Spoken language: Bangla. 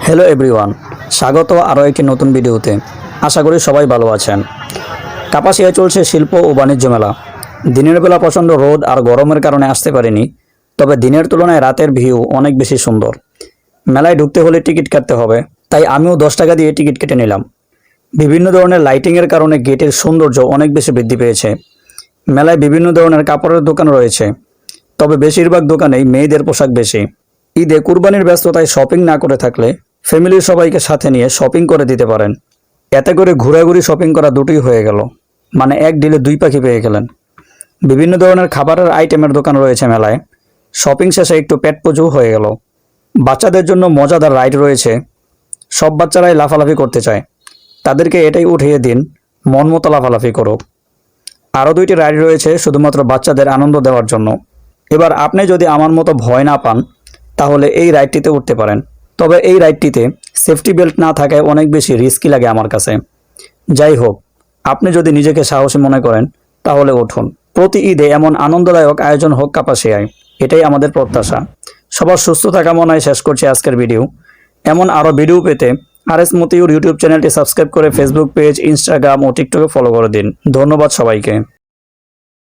হ্যালো এভরিওয়ান, স্বাগত আরও একটি নতুন ভিডিওতে। আশা করি সবাই ভালো আছেন। কাপাসিয়ায় চলছে শিল্প ও বাণিজ্য মেলা। দিনের বেলা প্রচণ্ড রোদ আর গরমের কারণে আসতে পারিনি, তবে দিনের তুলনায় রাতের ভিউ অনেক বেশি সুন্দর। মেলায় ঢুকতে হলে টিকিট কাটতে হবে, তাই আমিও 10 টাকা দিয়ে টিকিট কেটে নিলাম। বিভিন্ন ধরনের লাইটিংয়ের কারণে গেটের সৌন্দর্য অনেক বেশি বৃদ্ধি পেয়েছে। মেলায় বিভিন্ন ধরনের কাপড়ের দোকান রয়েছে, তবে বেশিরভাগ দোকানেই মেয়েদের পোশাক বেশি। ঈদে কুরবানির ব্যস্ততায় শপিং না করে থাকলে ফ্যামিলির সবাইকে সাথে নিয়ে শপিং করে দিতে পারেন। এতে করে ঘোরাঘুরি শপিং করা দুটোই হয়ে গেল, মানে এক ডিলে দুই পাখি পেয়ে গেলেন। বিভিন্ন ধরনের খাবারের আইটেমের দোকান রয়েছে মেলায়। শপিং শেষে একটু পেট পুজো হয়ে গেল। বাচ্চাদের জন্য মজাদার রাইড রয়েছে। সব বাচ্চারাই লাফালাফি করতে চায়, তাদেরকে এটাই উঠিয়ে দিন, মন মতো লাফালাফি করুক। আরও 2টি রাইড রয়েছে শুধুমাত্র বাচ্চাদের আনন্দ দেওয়ার জন্য। এবার আপনি যদি আমার মতো ভয় না পান, তাহলে এই রাইডটিতে উঠতে পারেন। তবে এই রাইডটিতে সেফটি বেল্ট না থাকায় অনেক বেশি রিস্কি লাগে আমার কাছে। যাই হোক, আপনি যদি নিজেকে সাহসী মনে করেন তাহলে উঠুন। প্রতি ঈদে এমন আনন্দদায়ক আয়োজন হোক কাপাসিয়ায়, এটাই আমাদের প্রত্যাশা। সবার সুস্থতা কামনায় শেষ করছি আজকের ভিডিও। এমন আরও ভিডিও পেতে RS মতিউর ইউটিউব চ্যানেলটি সাবস্ক্রাইব করে ফেসবুক পেজ, ইনস্টাগ্রাম ও টিকটকে ফলো করে দিন। ধন্যবাদ সবাইকে।